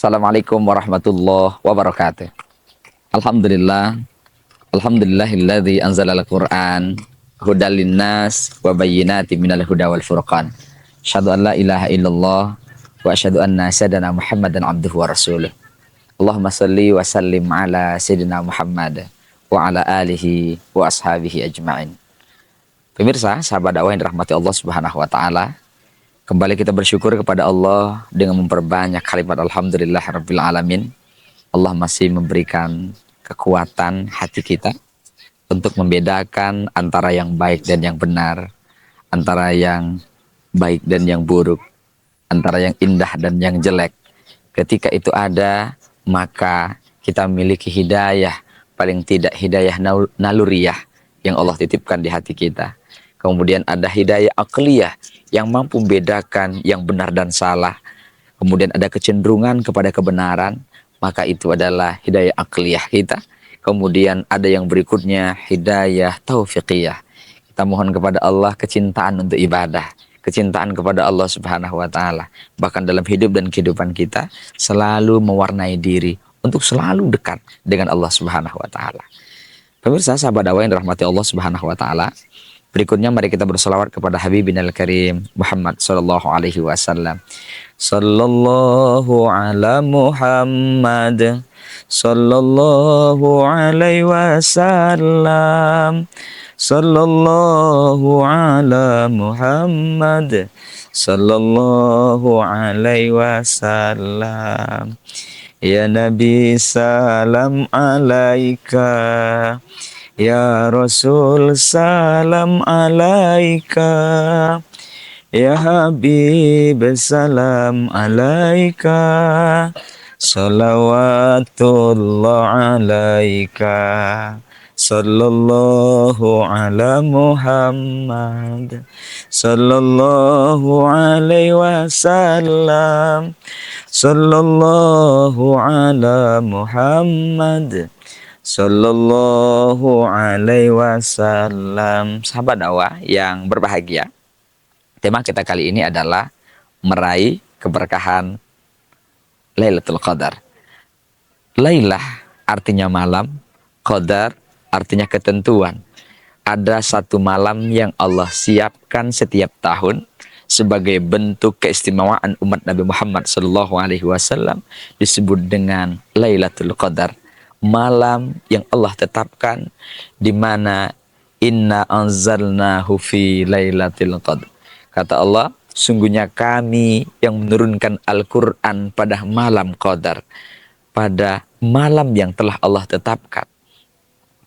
Assalamualaikum warahmatullahi wabarakatuh. Alhamdulillah, alhamdulillahilladzi anzala al-Qur'an hudal linnas wa bayyinatin minal huda wal furqan. Asyhadu an la ilaha illallah wa asyhadu anna sayyidina Muhammadan abduhu wa rasuluh. Allahumma shalli wa sallim ala sayyidina Muhammad wa ala alihi wa ashabihi ajma'in. Pemirsa, sahabat dakwah yang dirahmati Allah Subhanahu wa taala, kembali kita bersyukur kepada Allah dengan memperbanyak kalimat alhamdulillah rabbil alamin. Allah masih memberikan kekuatan hati kita untuk membedakan antara yang baik dan yang benar, antara yang baik dan yang buruk, antara yang indah dan yang jelek. Ketika itu ada, maka kita memiliki hidayah, paling tidak hidayah naluriyah yang Allah titipkan di hati kita. Kemudian ada hidayah akliyah yang mampu membedakan yang benar dan salah. Kemudian ada kecenderungan kepada kebenaran, maka itu adalah hidayah akliyah kita. Kemudian ada yang berikutnya hidayah taufiqiyah. Kita mohon kepada Allah kecintaan untuk ibadah, kecintaan kepada Allah Subhanahu wa taala. Bahkan dalam hidup dan kehidupan kita selalu mewarnai diri untuk selalu dekat dengan Allah Subhanahu wa taala. Pemirsa, sahabat dakwah yang dirahmati Allah Subhanahu wa taala, berikutnya mari kita berselawat kepada Habibinal Karim Muhammad sallallahu alaihi wasallam. Sallallahu ala Muhammad sallallahu alaihi wasallam. Sallallahu ala Muhammad sallallahu alaihi wasallam. Ya Nabi salam alaika, ya Rasul salam alaika, ya Habib salam alaika, salawatullah alaika, sallallahu ala Muhammad sallallahu alaihi wasallam, sallallahu ala Muhammad sallallahu alaihi wasallam. Sahabat dakwah yang berbahagia, tema kita kali ini adalah meraih keberkahan Lailatul Qadar. Lailah artinya malam, Qadar artinya ketentuan. Ada satu malam yang Allah siapkan setiap tahun sebagai bentuk keistimewaan umat Nabi Muhammad SAW, disebut dengan Lailatul Qadar. Malam yang Allah tetapkan, di mana inna anzalnahu fi lailatul qadar. Kata Allah, sungguhnya kami yang menurunkan Al-Quran pada malam Qadar, pada malam yang telah Allah tetapkan.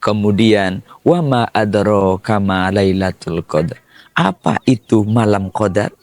Kemudian wa ma adraka ma lailatul qadar. Apa itu malam Qadar?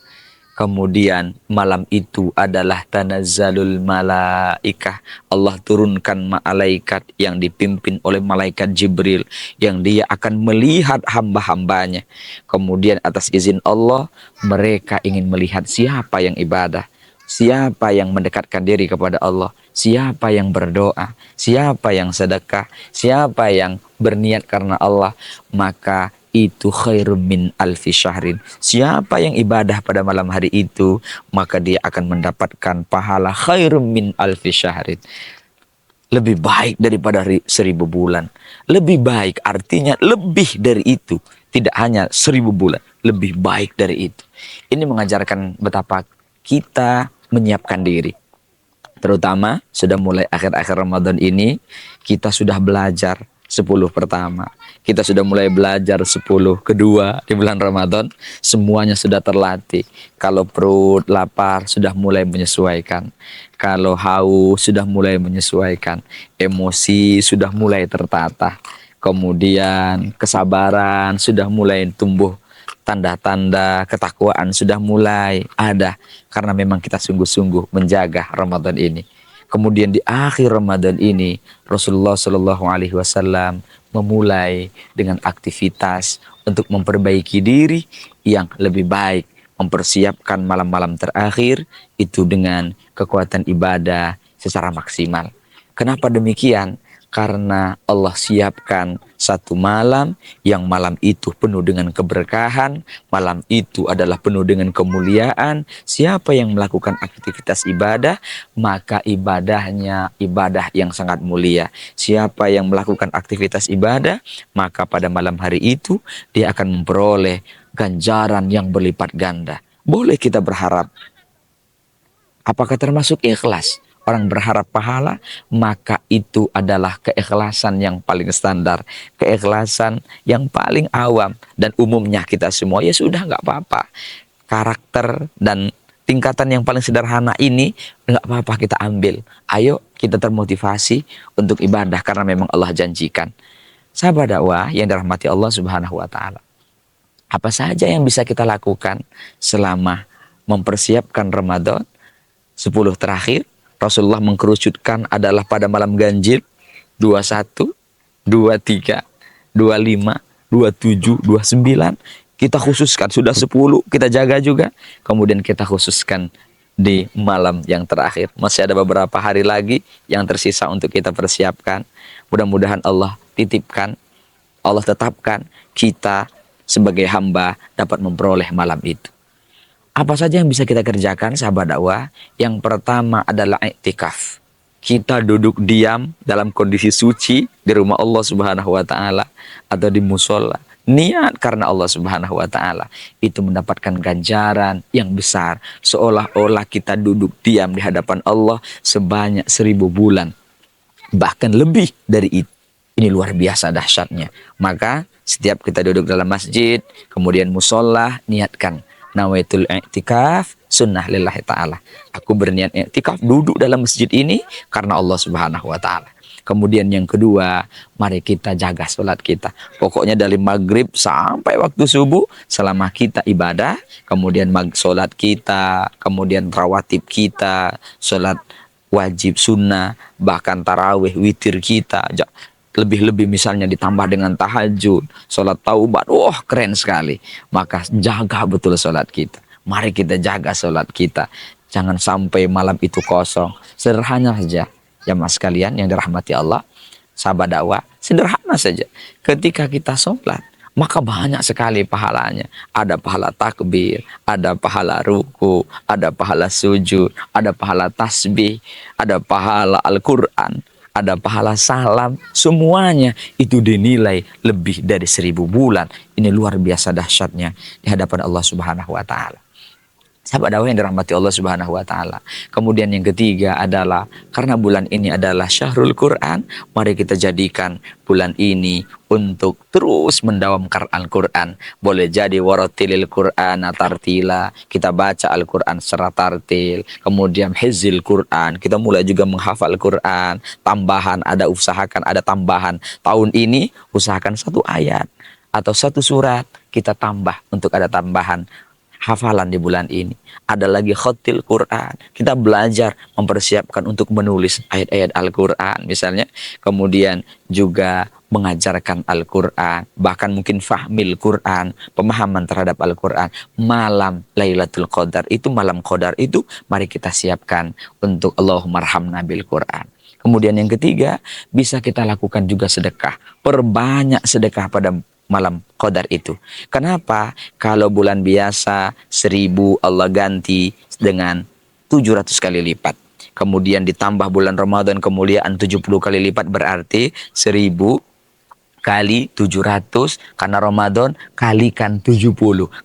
Kemudian malam itu adalah tanazzalul malaikah. Allah turunkan malaikat yang dipimpin oleh malaikat Jibril, yang dia akan melihat hamba-hambanya. Kemudian atas izin Allah, mereka ingin melihat siapa yang ibadah, siapa yang mendekatkan diri kepada Allah, siapa yang berdoa, siapa yang sedekah, siapa yang berniat karena Allah. Maka itu khairum min alfi syahrin. Siapa yang ibadah pada malam hari itu, maka dia akan mendapatkan pahala khairum min alfi syahrin. Lebih baik daripada 1000 bulan. Lebih baik artinya lebih dari itu. Tidak hanya 1000 bulan, lebih baik dari itu. Ini mengajarkan betapa kita menyiapkan diri. Terutama sudah mulai akhir-akhir Ramadan ini, kita sudah belajar 10 pertama. Kita sudah mulai belajar 10 kedua di bulan Ramadan. Semuanya sudah terlatih. Kalau perut lapar sudah mulai menyesuaikan. Kalau haus sudah mulai menyesuaikan. Emosi sudah mulai tertata. Kemudian kesabaran sudah mulai tumbuh. Tanda-tanda ketakwaan sudah mulai ada. Karena memang kita sungguh-sungguh menjaga Ramadan ini. Kemudian di akhir Ramadan ini, Rasulullah Shallallahu Alaihi Wasallam memulai dengan aktivitas untuk memperbaiki diri yang lebih baik, mempersiapkan malam-malam terakhir itu dengan kekuatan ibadah secara maksimal. Kenapa demikian? Karena Allah siapkan satu malam yang malam itu penuh dengan keberkahan, malam itu adalah penuh dengan kemuliaan. Siapa yang melakukan aktivitas ibadah, maka ibadahnya ibadah yang sangat mulia. Siapa yang melakukan aktivitas ibadah, maka pada malam hari itu dia akan memperoleh ganjaran yang berlipat ganda. Boleh kita berharap. Apakah termasuk ikhlas? Orang berharap pahala, maka itu adalah keikhlasan yang paling standar, keikhlasan yang paling awam dan umumnya kita semua ya sudah nggak apa-apa. Karakter dan tingkatan yang paling sederhana ini nggak apa-apa kita ambil. Ayo kita termotivasi untuk ibadah karena memang Allah janjikan. Sahabat dakwah yang dirahmati Allah Subhanahu wa taala. Apa saja yang bisa kita lakukan selama mempersiapkan Ramadan 10 terakhir? Rasulullah mengkerucutkan adalah pada malam ganjil 21, 23, 25, 27, 29. Kita khususkan sudah 10, kita jaga juga. Kemudian kita khususkan di malam yang terakhir. Masih ada beberapa hari lagi yang tersisa untuk kita persiapkan. Mudah-mudahan Allah titipkan, Allah tetapkan kita sebagai hamba dapat memperoleh malam itu. Apa saja yang bisa kita kerjakan sahabat dakwah? Yang pertama adalah iktikaf. Kita duduk diam dalam kondisi suci di rumah Allah Subhanahu wa taala atau di musola. Niat karena Allah Subhanahu wa taala itu mendapatkan ganjaran yang besar, seolah-olah kita duduk diam di hadapan Allah sebanyak 1000 bulan. Bahkan lebih dari itu. Ini luar biasa dahsyatnya. Maka setiap kita duduk dalam masjid, kemudian musola, niatkan nawaitul i'tikaf sunnah lillahi ta'ala. Aku berniat i'tikaf duduk dalam masjid ini karena Allah Subhanahu wa ta'ala. Kemudian yang kedua, mari kita jaga sholat kita. Pokoknya dari maghrib sampai waktu subuh selama kita ibadah, kemudian sholat kita, kemudian rawatib kita, sholat wajib sunnah, bahkan tarawih witir kita. Lebih-lebih misalnya ditambah dengan tahajud, sholat taubat, wah keren sekali. Maka jaga betul sholat kita. Mari kita jaga sholat kita. Jangan sampai malam itu kosong. Sederhana saja, ya mas kalian yang dirahmati Allah, sahabat dakwah, sederhana saja. Ketika kita sholat, maka banyak sekali pahalanya. Ada pahala takbir, ada pahala ruku, ada pahala sujud, ada pahala tasbih, ada pahala Al-Quran, ada pahala salam, semuanya itu dinilai lebih dari 1000 bulan. Ini luar biasa dahsyatnya di hadapan Allah Subhanahu wa taala. Sahabat dakwah yang dirahmati Allah Subhanahu wa taala. Kemudian yang ketiga adalah karena bulan ini adalah Syahrul Quran, mari kita jadikan bulan ini untuk terus mendawamkan Al-Quran. Boleh jadi waratilil Quran tartila, kita baca Al-Quran secara tartil. Kemudian hizil Quran, kita mulai juga menghafal Quran. Tambahan, usahakan ada tambahan. Tahun ini usahakan 1 ayat atau 1 surat kita tambah untuk ada tambahan hafalan di bulan ini. Ada lagi khotil Quran. Kita belajar mempersiapkan untuk menulis ayat-ayat Al-Quran misalnya. Kemudian juga mengajarkan Al-Quran. Bahkan mungkin fahmil Quran. Pemahaman terhadap Al-Quran. Malam Lailatul Qadar itu, malam Qadar itu mari kita siapkan untuk Allahumma arhamna bil Quran. Kemudian yang ketiga, bisa kita lakukan juga sedekah. Perbanyak sedekah pada malam Qadar itu. Kenapa? Kalau bulan biasa 1000 Allah ganti dengan 700 kali lipat. Kemudian ditambah bulan Ramadan kemuliaan 70 kali lipat, berarti 1000 kali 700 karena Ramadan kalikan 70.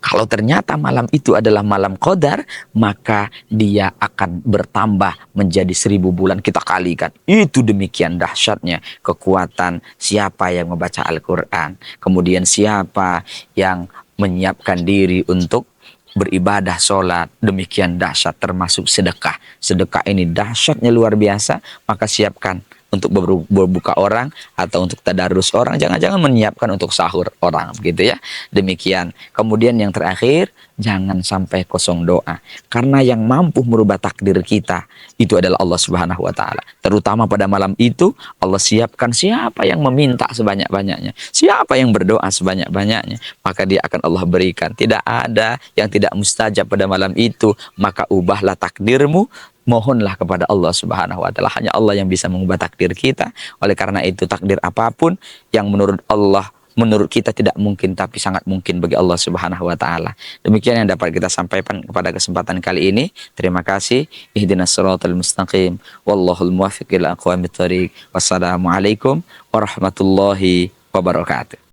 Kalau ternyata malam itu adalah malam Qadar, maka dia akan bertambah menjadi 1000 bulan, kita kalikan. Itu demikian dahsyatnya kekuatan siapa yang membaca Al-Quran. Kemudian siapa yang menyiapkan diri untuk beribadah sholat, demikian dahsyat, termasuk sedekah. Sedekah ini dahsyatnya luar biasa, maka siapkan untuk berbuka orang atau untuk tadarus orang, jangan-jangan menyiapkan untuk sahur orang, gitu ya. Demikian. Kemudian yang terakhir, jangan sampai kosong doa. Karena yang mampu merubah takdir kita itu adalah Allah Subhanahu wa taala. Terutama pada malam itu Allah siapkan siapa yang meminta sebanyak-banyaknya, siapa yang berdoa sebanyak-banyaknya, maka dia akan Allah berikan. Tidak ada yang tidak mustajab pada malam itu, maka ubahlah takdirmu mohonlah kepada Allah Subhanahu wa taala. Hanya Allah yang bisa mengubah takdir kita. Oleh karena itu takdir apapun yang menurut Allah, menurut kita tidak mungkin, tapi sangat mungkin bagi Allah Subhanahu wa taala. Demikian yang dapat kita sampaikan pada kesempatan kali ini. Terima kasih. Ihdinas siratal mustaqim. Wallahul muwaffiq ila aqwamit thoriq. Wassalamualaikum warahmatullahi wabarakatuh.